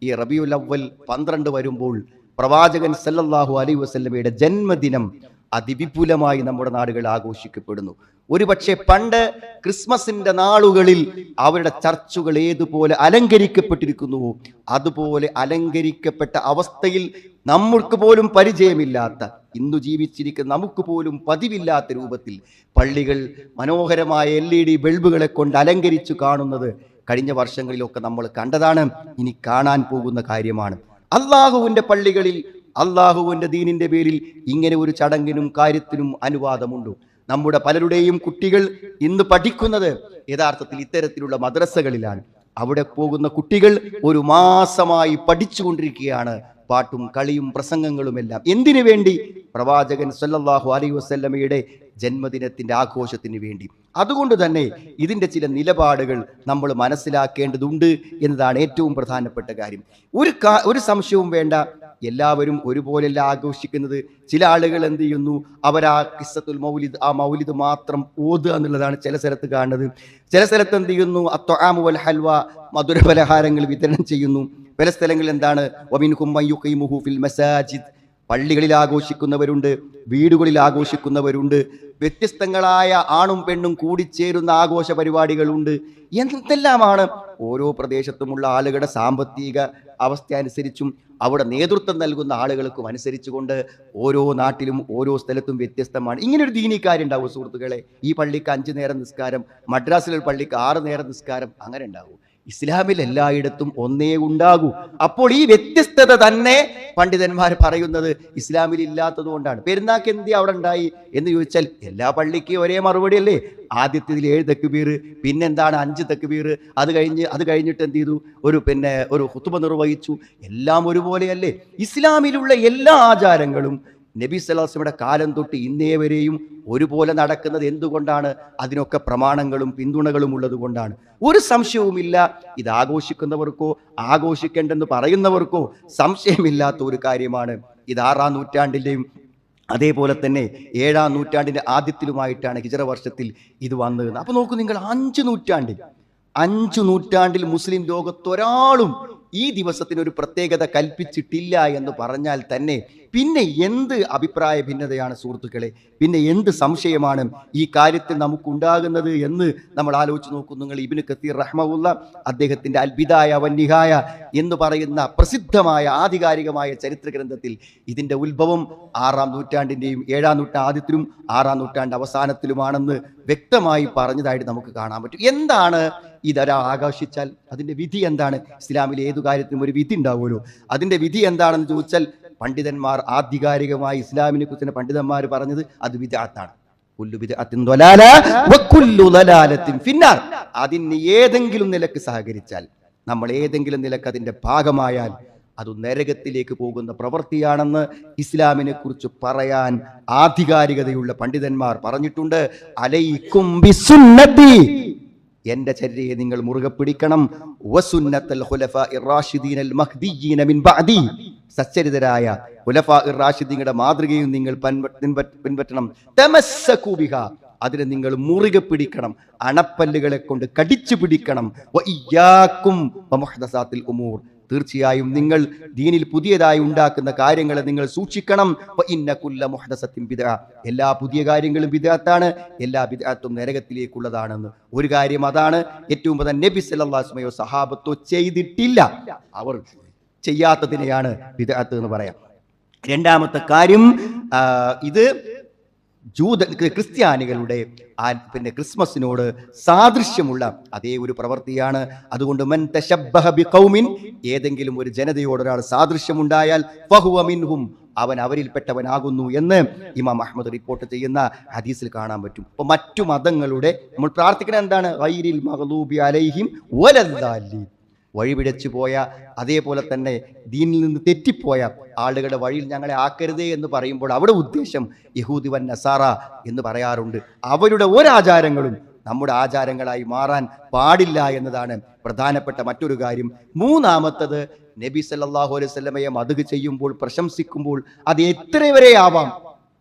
ഈ റബീഉൽ അവ്വൽ 12 വരുമ്പോൾ പ്രവാചകൻ സല്ലല്ലാഹു അലൈഹി വസല്ലമയുടെ ജന്മദിനം അതിവിപുലമായി നമ്മുടെ നാടുകൾ ആഘോഷിക്കപ്പെടുന്നു. ഒരുപക്ഷെ പണ്ട് ക്രിസ്മസിന്റെ നാളുകളിൽ അവരുടെ ചർച്ചുകൾ ഏതുപോലെ അലങ്കരിക്കപ്പെട്ടിരിക്കുന്നുവോ അതുപോലെ അലങ്കരിക്കപ്പെട്ട അവസ്ഥയിൽ നമുക്ക് പോലും പരിചയമില്ലാത്ത, ഇന്നു ജീവിച്ചിരിക്കുന്ന നമുക്ക് പോലും പതിവില്ലാത്ത രൂപത്തിൽ പള്ളികൾ മനോഹരമായ LED ബൾബുകളെ കൊണ്ട് അലങ്കരിച്ചു കാണുന്നത് കഴിഞ്ഞ വർഷങ്ങളിലൊക്കെ നമ്മൾ കണ്ടതാണ്, ഇനി കാണാൻ പോകുന്ന കാര്യമാണ്. അള്ളാഹുവിന്റെ പള്ളികളിൽ അള്ളാഹുവിന്റെ ദീനിന്റെ പേരിൽ ഇങ്ങനെ ഒരു ചടങ്ങിനും കാര്യത്തിനും അനുവാദമുണ്ടോ? നമ്മുടെ പലരുടെയും കുട്ടികൾ ഇന്ന് പഠിക്കുന്നത് യഥാർത്ഥത്തിൽ ഇത്തരത്തിലുള്ള മദ്രസകളിലാണ്. അവിടെ പോകുന്ന കുട്ടികൾ ഒരു മാസമായി പഠിച്ചുകൊണ്ടിരിക്കുകയാണ്, പാട്ടും കളിയും പ്രസംഗങ്ങളുമെല്ലാം. എന്തിനു വേണ്ടി? പ്രവാചകൻ സല്ലല്ലാഹു അലൈഹി വസല്ലമയുടെ ജന്മദിനത്തിന്റെ ആഘോഷത്തിന് വേണ്ടി. അതുകൊണ്ട് തന്നെ ഇതിന്റെ ചില നിലപാടുകൾ നമ്മൾ മനസ്സിലാക്കേണ്ടതുണ്ട് എന്നതാണ് ഏറ്റവും പ്രധാനപ്പെട്ട കാര്യം. ഒരു സംശയവും വേണ്ട, എല്ലാവരും ഒരുപോലെയല്ല ആഘോഷിക്കുന്നത്. ചില ആളുകൾ എന്ത് ചെയ്യുന്നു, അവർ ആ ഖിസ്സത്തുൽ മൗലിദ്, ആ മൗലിദ് മാത്രം ഓതുക എന്നുള്ളതാണ് ചില സ്ഥലത്ത് കാണുന്നത്. ചില സ്ഥലത്ത് എന്ത് ചെയ്യുന്നു, അത്വആമു വൽ ഹൽവ, മധുര പലഹാരങ്ങൾ വിതരണം ചെയ്യുന്നു. പല സ്ഥലങ്ങളിൽ എന്താണ്, വമിൻഹും മൻ യുഖീമുഹു ഫിൽ മസാജിദ്, പള്ളികളിൽ ആഘോഷിക്കുന്നവരുണ്ട്, വീടുകളിൽ ആഘോഷിക്കുന്നവരുണ്ട്, വ്യത്യസ്തങ്ങളായ ആണും പെണ്ണും കൂടിച്ചേരുന്ന ആഘോഷ പരിപാടികളുണ്ട്. എന്തെല്ലാമാണ് ഓരോ പ്രദേശത്തുമുള്ള ആളുകളുടെ സാമ്പത്തിക അവസ്ഥ അനുസരിച്ചും അവിടെ നേതൃത്വം നൽകുന്ന ആളുകൾക്കും അനുസരിച്ചുകൊണ്ട് ഓരോ നാട്ടിലും ഓരോ സ്ഥലത്തും വ്യത്യസ്തമാണ്. ഇങ്ങനൊരു ദീനിക്കാര്യം ഉണ്ടാവും സുഹൃത്തുക്കളെ. ഈ പള്ളിക്ക് 5 നേരം നിസ്കാരം, മദ്രാസിലെ പള്ളിക്ക് 6 നേരം നിസ്കാരം, അങ്ങനെ ഉണ്ടാവും. ഇസ്ലാമിൽ എല്ലായിടത്തും ഒന്നേ ഉണ്ടാകൂ. അപ്പോൾ ഈ വ്യത്യസ്തത തന്നെ പണ്ഡിതന്മാർ പറയുന്നത് ഇസ്ലാമിൽ ഇല്ലാത്തത് കൊണ്ടാണ്. പെരുന്നാക്ക് എന്തി അവിടെ ഉണ്ടായി എന്ന് ചോദിച്ചാൽ എല്ലാ പള്ളിക്കും ഒരേ മറുപടി അല്ലേ? ആദ്യത്തിൽ 7 തക്ബീർ, പിന്നെന്താണ് 5 തക്ബീർ, അത് കഴിഞ്ഞിട്ട് എന്ത് ചെയ്തു, ഒരു ഖുതുബ നിർവഹിച്ചു. എല്ലാം ഒരുപോലെയല്ലേ? ഇസ്ലാമിലുള്ള എല്ലാ ആചാരങ്ങളും നബി സല്ലല്ലാഹു അലൈഹി വസല്ലമയുടെ കാലം തൊട്ട് ഇന്നേ വരെയും ഒരുപോലെ നടക്കുന്നത് എന്തുകൊണ്ടാണ്? അതിനൊക്കെ പ്രമാണങ്ങളും പിന്തുണകളും ഉള്ളത് കൊണ്ടാണ്. ഒരു സംശയവുമില്ല, ഇത് ആഘോഷിക്കുന്നവർക്കോ ആഘോഷിക്കേണ്ടെന്ന് പറയുന്നവർക്കോ സംശയമില്ലാത്ത ഒരു കാര്യമാണ്. ഇത് 6-ാം നൂറ്റാണ്ടിൻ്റെയും അതേപോലെ തന്നെ 7-ാം നൂറ്റാണ്ടിൻ്റെ ആദ്യത്തിലുമായിട്ടാണ് ഹിജ്റ വർഷത്തിൽ ഇത് വന്നത്. അപ്പോൾ നോക്കൂ നിങ്ങൾ, 5 നൂറ്റാണ്ടിൽ മുസ്ലിം ലോകത്തൊരാളും ഈ ദിവസത്തിനൊരു പ്രത്യേകത കൽപ്പിച്ചിട്ടില്ല എന്ന് പറഞ്ഞാൽ തന്നെ പിന്നെ എന്ത് അഭിപ്രായ ഭിന്നതയാണ് സുഹൃത്തുക്കളെ? പിന്നെ എന്ത് സംശയമാണ് ഈ കാര്യത്തിൽ നമുക്കുണ്ടാകുന്നത് എന്ന് നമ്മൾ ആലോചിച്ച് നോക്കൂ. നിങ്ങൾ ഇബ്നു കസീർ റഹ്മഹുല്ല അദ്ദേഹത്തിൻ്റെ അൽ ബിദായ വന്നിഹായ എന്ന് പറയുന്ന പ്രസിദ്ധമായ ആധികാരികമായ ചരിത്ര ഗ്രന്ഥത്തിൽ ഇതിൻ്റെ ഉത്ഭവം 6-ാം നൂറ്റാണ്ടിൻ്റെയും 7-ാം നൂറ്റാണ്ട് ആദ്യത്തിലും 6-ാം നൂറ്റാണ്ട് അവസാനത്തിലുമാണെന്ന് വ്യക്തമായി പറഞ്ഞതായിട്ട് നമുക്ക് കാണാൻ പറ്റും. എന്താണ് ഇതൊരാൾ ആഘോഷിച്ചാൽ അതിൻ്റെ വിധി എന്താണ്? ഇസ്ലാമിലെ ഏതു കാര്യത്തിനും ഒരു വിധി ഉണ്ടാവുമല്ലോ. അതിൻ്റെ വിധി എന്താണെന്ന് ചോദിച്ചാൽ പണ്ഡിതന്മാർ ആധികാരികമായി ഇസ്ലാമിനെ കുറിച്ച് പണ്ഡിതന്മാർ പറഞ്ഞത് അത് ബിദ്അത്താണ്. കുല്ലു ബിദ്അത്തിൻ ദലാല വകുല്ലു ദലാലത്തിൻ ഫിന്നാർ. അതിന് ഏതെങ്കിലും നിലക്ക് സഹകരിച്ചാൽ, നമ്മൾ ഏതെങ്കിലും നിലക്ക് അതിൻ്റെ ഭാഗമായാൽ അത് നരകത്തിലേക്ക് പോകുന്ന പ്രവൃത്തിയാണെന്ന് ഇസ്ലാമിനെ കുറിച്ച് പറയാൻ ആധികാരികതയുള്ള പണ്ഡിതന്മാർ പറഞ്ഞിട്ടുണ്ട്. അലൈക്കും ബിസുന്നതി, എന്റെ ചര്യയെ നിങ്ങൾ മുറുകെ പിടിക്കണം. വസുന്നത്തുൽ ഖുലഫാഇർ റാഷിദീനൽ മഹ്ദിയ്യീന മിൻ ബഅദി, സച്ചരിതരായ ഖുലഫാഇർ റാഷിദീങ്ങളുടെ മാതൃകയും നിങ്ങൾ പിൻപറ്റണം. തമസ്സകൂ ബിഹാ, അതിനെ നിങ്ങൾ മുറുകെ പിടിക്കണം, അണപ്പല്ലുകളെ കൊണ്ട് കടിച്ചു പിടിക്കണം. വഇയ്യാക്കും വമുഹ്ദസാത്തിൽ ഉമൂർ, തീർച്ചയായും നിങ്ങൾ ദീനിൽ പുതിയതായി ഉണ്ടാക്കുന്ന കാര്യങ്ങളെ നിങ്ങൾ സൂക്ഷിക്കണം. വഇന്ന കുല്ല മുഹ്ദസത്തിൻ ബിദ്അ, എല്ലാ പുതിയ കാര്യങ്ങളും ബിദ്അത്താണ്, എല്ലാ ബിദ്അത്തും നരകത്തിലേക്കുള്ളതാണെന്ന്. ഒരു കാര്യം അതാണ്, ഏറ്റവും പ്രധാനം നബി സല്ലല്ലാഹു അലൈഹി വസല്ലം സഹാബത്തോ ചെയ്തിട്ടില്ല, അവർ ചെയ്യാത്തതിനെയാണ് ബിദ്അത്ത് എന്ന് പറയാം. രണ്ടാമത്തെ കാര്യം, ഇത് ക്രിസ്ത്യാനികളുടെ ക്രിസ്മസിനോട് സാദൃശ്യമുള്ള അതേ ഒരു പ്രവൃത്തിയാണ്. അതുകൊണ്ട് മൻ തശബ്ബഹ ബിഖൗമിൻ, ഏതെങ്കിലും ഒരു ജനതയോട് ഒരാൾ സാദൃശ്യമുണ്ടായാൽ ഫഹുവ മിൻഹും, അവൻ അവരിൽപ്പെട്ടവനാകുന്നു എന്ന് ഇമാം അഹ്മദ് റിപ്പോർട്ട് ചെയ്യുന്ന ഹദീസിൽ കാണാൻ പറ്റും. അപ്പോൾ മറ്റു മതങ്ങളുടെ നമ്മൾ പ്രാർത്ഥിക്കുന്നത് എന്താണ്? ഗൈരിൽ മഗ്ദൂബി അലൈഹിം വലദ്ദാലിൻ, വഴിപിഴച്ചു പോയ, അതേപോലെ തന്നെ ദീനിൽ നിന്ന് തെറ്റിപ്പോയ ആളുകളുടെ വഴിയിൽ ഞങ്ങളെ ആക്കരുതേ എന്ന് പറയുമ്പോൾ അവിടെ ഉദ്ദേശം യഹൂദി വൻ നസാറ എന്ന് പറയാറുണ്ട്. അവരുടെ ഒരാചാരങ്ങളും നമ്മുടെ ആചാരങ്ങളായി മാറാൻ പാടില്ല എന്നതാണ് പ്രധാനപ്പെട്ട മറ്റൊരു കാര്യം. മൂന്നാമത്തത്, നബി സല്ലല്ലാഹു അലൈഹി വസല്ലമയെ മദ്ഹ് ചെയ്യുമ്പോൾ, പ്രശംസിക്കുമ്പോൾ അത് എത്ര വരെ ആവാം,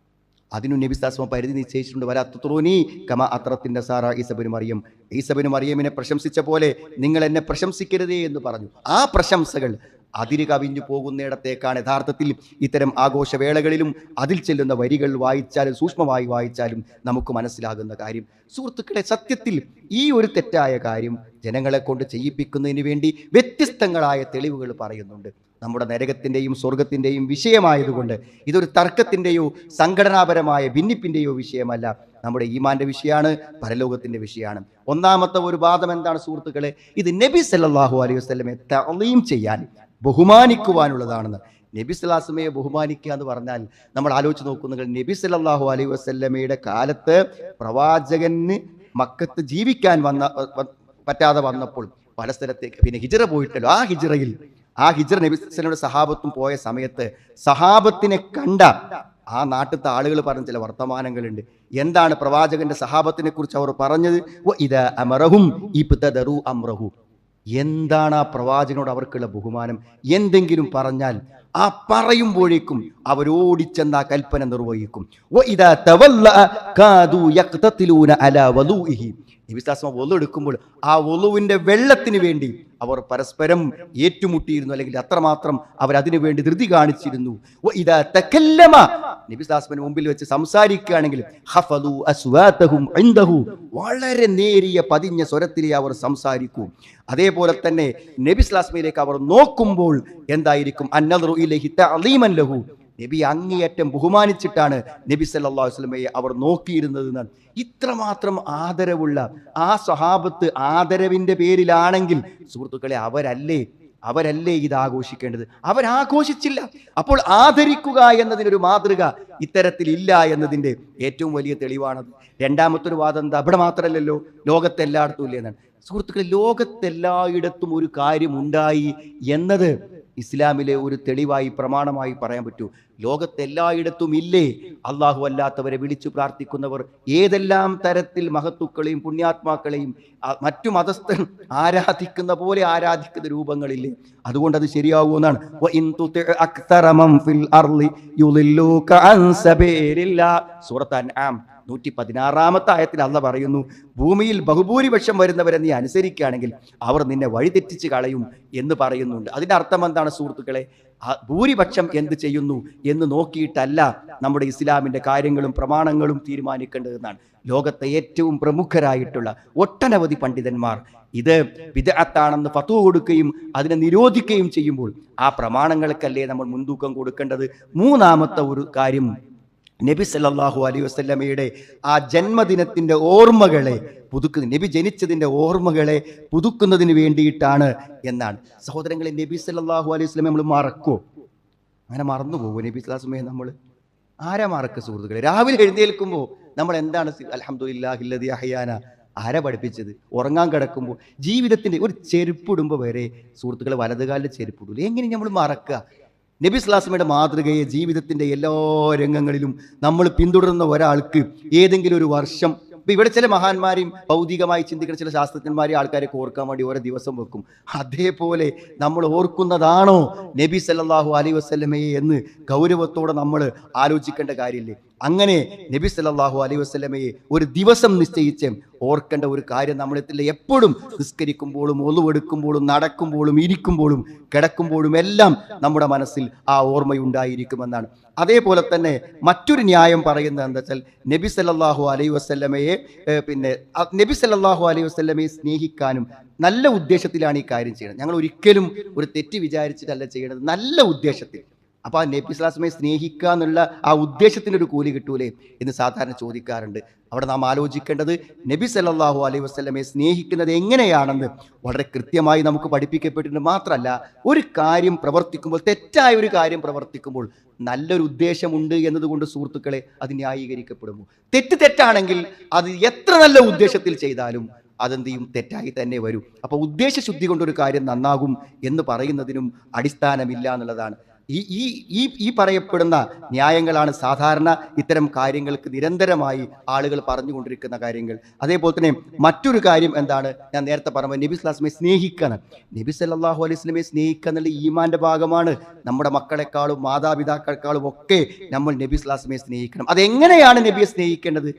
അതിനു നബി സല്ലല്ലാഹു അലൈഹി വസല്ലം പരിധി നിശ്ചയിച്ചിട്ടുണ്ട്. വലാ തുത്റൂനി കമാ അത്റത്തിൻ നസാറ ഈസ ഇബ്നു മറിയം, ഈസ ഇബ്നു മറിയമിനെ പ്രശംസിച്ച പോലെ നിങ്ങൾ എന്നെ പ്രശംസിക്കരുതേ എന്ന് പറഞ്ഞു. ആ പ്രശംസകൾ അതിര് കവിഞ്ഞു പോകുന്നിടത്തേക്കാണ് യഥാർത്ഥത്തിൽ ഇത്തരം ആഘോഷവേളകളിലും അതിൽ ചെല്ലുന്ന വരികൾ വായിച്ചാലും സൂക്ഷ്മമായി വായിച്ചാലും നമുക്ക് മനസ്സിലാകുന്ന കാര്യം. സുഹൃത്തുക്കളെ, സത്യത്തിൽ ഈ ഒരു തെറ്റായ കാര്യം ജനങ്ങളെ കൊണ്ട് ചെയ്യിപ്പിക്കുന്നതിന് വേണ്ടി വ്യത്യസ്തങ്ങളായ തെളിവുകൾ പറയുന്നുണ്ട്. നമ്മുടെ നരകത്തിൻ്റെയും സ്വർഗത്തിൻ്റെയും വിഷയമായതുകൊണ്ട് ഇതൊരു തർക്കത്തിൻ്റെയോ സംഘടനാപരമായ ഭിന്നിപ്പിൻ്റെയോ വിഷയമല്ല, നമ്മുടെ ഈമാന്റെ വിഷയമാണ്, പരലോകത്തിന്റെ വിഷയമാണ്. ഒന്നാമത്തെ ഒരു വാദം എന്താണ് സുഹൃത്തുക്കളെ? ഇത് നബി സല്ലല്ലാഹു അലൈഹി വസല്ലമയെ തഅലീം ചെയ്യാൻ, ബഹുമാനിക്കുവാനുള്ളതാണെന്ന്. നബി സല്ലല്ലാഹു അലൈഹി വസല്ലമയെ ബഹുമാനിക്കുക എന്ന് പറഞ്ഞാൽ നമ്മൾ ആലോചിച്ച് നോക്കുന്നെങ്കിൽ നബി സല്ലല്ലാഹു അലൈഹി വസല്ലമയുടെ കാലത്ത് പ്രവാചകന് മക്കത്ത് ജീവിക്കാൻ പറ്റാതെ വന്നപ്പോൾ പല സ്ഥലത്തേക്ക് പിന്നെ ഹിജ്റ പോയിട്ടല്ലോ. ആ ഹിജ്റ നബി സല്ലല്ലാഹു സഹാബത്തും പോയ സമയത്ത് സഹാബത്തിനെ കണ്ട ആ നാട്ടിലത്തെ ആളുകൾ പറഞ്ഞ ചില വർത്തമാനങ്ങളുണ്ട്. എന്താണ് പ്രവാചകന്റെ സഹാബത്തിനെ കുറിച്ച് അവർ പറഞ്ഞത്? ഇദാ അമറഹും ഇബ്തദറു അംറഹു. എന്താണ് ആ പ്രവാചകനോട് അവർക്കുള്ള ബഹുമാനം? എന്തെങ്കിലും പറഞ്ഞാൽ ആ പറയുമ്പോഴേക്കും അവരോടിച്ചെന്ന് ആ കൽപ്പന നിർവഹിക്കും. നബി എടുക്കുമ്പോൾ ആ വളുവിന്റെ വെള്ളത്തിന് വേണ്ടി അവർ പരസ്പരം ഏറ്റുമുട്ടിയിരുന്നു, അല്ലെങ്കിൽ അത്രമാത്രം അവരതിനു വേണ്ടി ധൃതി കാണിച്ചിരുന്നു. നബി മുമ്പിൽ വെച്ച് സംസാരിക്കുകയാണെങ്കിൽ വളരെ നേരിയ പതിഞ്ഞ സ്വരത്തിലേ അവർ സംസാരിക്കൂ. അതേപോലെ തന്നെ നബി സ്ലാസ്മയിലേക്ക് അവർ നോക്കുമ്പോൾ എന്തായിരിക്കും? അന്നദറു ഇലൈഹി തഅലീമൻ ലഹു. നബി അങ്ങേയറ്റം ബഹുമാനിച്ചിട്ടാണ് നബി സല്ലല്ലാഹു അലൈഹി വസല്ലമയെ അവർ നോക്കിയിരുന്നത് എന്നാണ്. ഇത്രമാത്രം ആദരവുള്ള ആ സ്വഹാബത്ത് ആദരവിന്റെ പേരിലാണെങ്കിൽ സുഹൃത്തുക്കളെ, അവരല്ലേ ഇത് ആഘോഷിക്കേണ്ടത്? അവരാഘോഷിച്ചില്ല. അപ്പോൾ ആദരിക്കുക എന്നതിനൊരു മാതൃക ഇത്തരത്തിൽ ഇല്ല എന്നതിൻ്റെ ഏറ്റവും വലിയ തെളിവാണത്. രണ്ടാമത്തെ ഒരു വാദം എന്താ? ഇവിടെ മാത്രമല്ലല്ലോ, ലോകത്തെല്ലായിടത്തും ഇല്ല എന്നാണ്. സുഹൃത്തുക്കളെ, ലോകത്തെല്ലായിടത്തും ഒരു കാര്യം ഉണ്ടായി എന്നത് ഇസ്ലാമിലെ ഒരു തെളിവായി പ്രമാണമായി പറയാൻ പറ്റൂ. ലോകത്തെല്ലായിടത്തും ഇല്ലേ അള്ളാഹു അല്ലാത്തവരെ വിളിച്ചു പ്രാർത്ഥിക്കുന്നവർ? ഏതെല്ലാം തരത്തിൽ മഹത്തുക്കളെയും പുണ്യാത്മാക്കളെയും മറ്റു മതസ്ഥർ ആരാധിക്കുന്ന പോലെ ആരാധിക്കുന്ന രൂപങ്ങളില്ലേ? അതുകൊണ്ട് അത് ശരിയാവുമെന്നാണ്. സൂറത്ത് അൻആം 116 ആയത്തിൽ അള്ളാഹ് പറയുന്നു, ഭൂമിയിൽ ബഹുഭൂരിപക്ഷം വരുന്നവരെ നീ അനുസരിക്കുകയാണെങ്കിൽ അവർ നിന്നെ വഴിതെറ്റിച്ച് കളയും എന്ന് പറയുന്നുണ്ട്. അതിന്റെ അർത്ഥം എന്താണ് സുഹൃത്തുക്കളെ? ഭൂരിപക്ഷം എന്ത് ചെയ്യുന്നു എന്ന് നോക്കിയിട്ടല്ല നമ്മുടെ ഇസ്ലാമിന്റെ കാര്യങ്ങളും പ്രമാണങ്ങളും തീരുമാനിക്കേണ്ടതെന്നാണ്. ലോകത്തെ ഏറ്റവും പ്രമുഖരായിട്ടുള്ള ഒട്ടനവധി പണ്ഡിതന്മാർ ഇത് ബിദ്അത്താണെന്ന് ഫത്വ കൊടുക്കുകയും അതിനെ നിരോധിക്കുകയും ചെയ്യുമ്പോൾ ആ പ്രമാണങ്ങൾക്കല്ലേ നമ്മൾ മുൻതൂക്കം കൊടുക്കേണ്ടത്? മൂന്നാമത്തെ ഒരു കാര്യം, നബി സല്ലല്ലാഹു അലൈഹി വസല്ലമയുടെ ആ ജന്മദിനത്തിന്റെ ഓർമ്മകളെ നബി ജനിച്ചതിന്റെ ഓർമ്മകളെ പുതുക്കുന്നതിന് വേണ്ടിയിട്ടാണ് എന്നാണ്. സഹോദരങ്ങളെ, നബി സല്ലല്ലാഹു അലൈഹി വസല്ലമയെ നമ്മൾ മറക്കുമോ? അങ്ങനെ മറന്നു പോകുമോ നബി സല്ലല്ലാഹു അലൈഹി വസല്ലമയെ? നമ്മൾ ആരാ മറക്കുക സുഹൃത്തുക്കളെ? രാവിലെ എഴുന്നേൽക്കുമ്പോൾ നമ്മൾ എന്താണ് അൽഹംദുലില്ലാഹില്ലദീ അഹ്യാന ആരാ പഠിപ്പിച്ചത്? ഉറങ്ങാൻ കിടക്കുമ്പോൾ, ജീവിതത്തിന്റെ ഒരു ചെരുപ്പിടുമ്പോൾ വരെ സുഹൃത്തുക്കളെ വലതുകാലിൽ ചെരുപ്പിടൂല. എങ്ങനെ നമ്മൾ മറക്കുക? നബി സ്വല്ലല്ലാഹു അലൈഹി വസല്ലമയുടെ മാതൃകയെ ജീവിതത്തിന്റെ എല്ലാ രംഗങ്ങളിലും നമ്മൾ പിന്തുടരുന്ന ഒരാൾക്ക് ഏതെങ്കിലും ഒരു വർഷം, ഇപ്പൊ ഇവിടെ ചില മഹാന്മാരെയും ഭൗതികമായി ചിന്തിക്കുന്ന ചില ശാസ്ത്രജ്ഞന്മാരെയും ആൾക്കാരെ ഓർക്കാൻ വേണ്ടി ഓരോ ദിവസം വെക്കും. അതേപോലെ നമ്മൾ ഓർക്കുന്നതാണോ നബി സല്ലല്ലാഹു അലൈഹി വസല്ലമയെ എന്ന് ഗൗരവത്തോടെ നമ്മൾ ആലോചിക്കേണ്ട കാര്യമില്ലേ? അങ്ങനെ നബി സല്ലല്ലാഹു അലൈഹി വസല്ലമയെ ഒരു ദിവസം നിശ്ചയിച്ച് ഓർക്കേണ്ട ഒരു കാര്യം നമ്മളെത്തില്ല. എപ്പോഴും നിസ്കരിക്കുമ്പോഴും ഒളുവെടുക്കുമ്പോഴും നടക്കുമ്പോഴും ഇരിക്കുമ്പോഴും കിടക്കുമ്പോഴും എല്ലാം നമ്മുടെ മനസ്സിൽ ആ ഓർമ്മയുണ്ടായിരിക്കുമെന്നാണ്. അതേപോലെ തന്നെ മറ്റൊരു ന്യായം പറയുന്നത് എന്താ വെച്ചാൽ, നബി സല്ലല്ലാഹു അലൈഹി വസല്ലമയെ നബി സല്ലല്ലാഹു അലൈഹി വസല്ലമയെ സ്നേഹിക്കാനും നല്ല ഉദ്ദേശത്തിലാണ് ഈ കാര്യം ചെയ്യുന്നത്. ഞങ്ങൾ ഒരിക്കലും ഒരു തെറ്റ് വിചാരിച്ചിട്ടല്ല ചെയ്യണത്, നല്ല ഉദ്ദേശത്തിൽ. അപ്പോൾ ആ നബി സ്വല്ലല്ലാഹു അലൈഹി വസല്ലമയെ സ്നേഹിക്കുക എന്നുള്ള ആ ഉദ്ദേശത്തിനൊരു കൂലി കിട്ടൂലേ എന്ന് സാധാരണ ചോദിക്കാറുണ്ട്. അവിടെ നാം ആലോചിക്കേണ്ടത് നബി സല്ലല്ലാഹു അലൈഹി വസല്ലമയെ സ്നേഹിക്കുന്നത് എങ്ങനെയാണെന്ന് വളരെ കൃത്യമായി നമുക്ക് പഠിപ്പിക്കപ്പെട്ടിട്ടുണ്ട്. മാത്രമല്ല, ഒരു കാര്യം പ്രവർത്തിക്കുമ്പോൾ, തെറ്റായ ഒരു കാര്യം പ്രവർത്തിക്കുമ്പോൾ നല്ലൊരു ഉദ്ദേശമുണ്ട് എന്നതുകൊണ്ട് സുഹൃത്തുക്കളെ അത് ന്യായീകരിക്കപ്പെടുമോ? തെറ്റാണെങ്കിൽ അത് എത്ര നല്ല ഉദ്ദേശത്തിൽ ചെയ്താലും അതെന്ത് ചെയ്യും? തെറ്റായി തന്നെ വരും. അപ്പോൾ ഉദ്ദേശശുദ്ധി കൊണ്ടൊരു കാര്യം നന്നാകും എന്ന് പറയുന്നതിനും അടിസ്ഥാനമില്ല എന്നുള്ളതാണ്. ഈ പറയപ്പെടുന്ന ന്യായങ്ങളാണ് സാധാരണ ഇത്തരം കാര്യങ്ങൾക്ക് നിരന്തരമായി ആളുകൾ പറഞ്ഞുകൊണ്ടിരിക്കുന്ന കാര്യങ്ങൾ. അതേപോലെ തന്നെ മറ്റൊരു കാര്യം എന്താണ്? ഞാൻ നേരത്തെ പറഞ്ഞ നബി സ്വല്ലല്ലാഹു അലൈഹി വസല്ലമയെ സ്നേഹിക്കണം. നബി സല്ലല്ലാഹു അലൈഹി വസല്ലമയെ സ്നേഹിക്കുക എന്നുള്ള ഈമാന്റെ ഭാഗമാണ്. നമ്മുടെ മക്കളെക്കാളും മാതാപിതാക്കളെക്കാളും ഒക്കെ നമ്മൾ നബി സ്വല്ലല്ലാഹു അലൈഹി വസല്ലമയെ സ്നേഹിക്കണം. അതെങ്ങനെയാണ് നബിയെ സ്നേഹിക്കേണ്ടത്?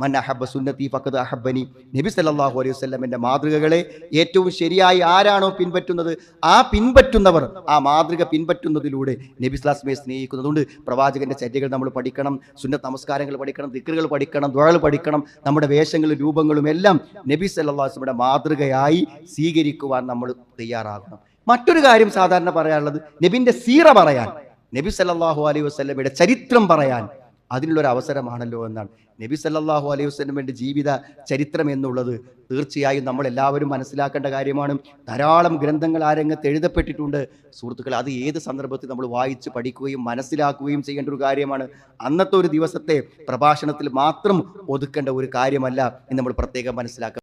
മൻ അഹബ്ബ സുന്നത്തി ഫഖദ് അഹബ്ബനി. നബി സല്ലല്ലാഹു അലൈഹി വസല്ലമയുടെ മാതൃകകളെ ഏറ്റവും ശരിയായി ആരാണോ പിൻപറ്റുന്നത്, ആ പിൻപറ്റുന്നവർ ആ മാതൃക പിൻപറ്റുന്നതിലൂടെ നബി സ്വല്ലല്ലാഹു സ്നേഹിക്കുന്നതുകൊണ്ട് പ്രവാചകന്റെ ചര്യകൾ നമ്മൾ പഠിക്കണം, സുന്നത്ത് നമസ്കാരങ്ങൾ പഠിക്കണം, ദിക്റുകൾ പഠിക്കണം, ദുആകൾ പഠിക്കണം. നമ്മുടെ വേഷങ്ങളും രൂപങ്ങളും എല്ലാം നബി സല്ലല്ലാഹു അലൈഹി വസല്ലമയുടെ മാതൃകയായി സ്വീകരിക്കുവാൻ നമ്മൾ തയ്യാറാകണം. മറ്റൊരു കാര്യം സാധാരണ പറയാനുള്ളത്, നബിന്റെ സീറ പറയാൻ, നബി സല്ലല്ലാഹു അലൈഹി വസല്ലമയുടെ ചരിത്രം പറയാൻ അതിനുള്ളൊരു അവസരമാണല്ലോ എന്നാണ്. നബി സല്ലല്ലാഹു അലൈഹി വസല്ലമയുടെ ജീവിത ചരിത്രം എന്നുള്ളത് തീർച്ചയായും നമ്മൾ എല്ലാവരും മനസ്സിലാക്കേണ്ട കാര്യമാണ്. ധാരാളം ഗ്രന്ഥങ്ങൾ ആ രംഗത്ത് എഴുതപ്പെട്ടിട്ടുണ്ട് സുഹൃത്തുക്കൾ. അത് ഏത് സന്ദർഭത്തിൽ നമ്മൾ വായിച്ച് പഠിക്കുകയും മനസ്സിലാക്കുകയും ചെയ്യേണ്ട ഒരു കാര്യമാണ്. അന്നത്തെ ഒരു ദിവസത്തെ പ്രഭാഷണത്തിൽ മാത്രം ഒതുക്കേണ്ട ഒരു കാര്യമല്ല എന്ന് നമ്മൾ പ്രത്യേകം മനസ്സിലാക്കുക.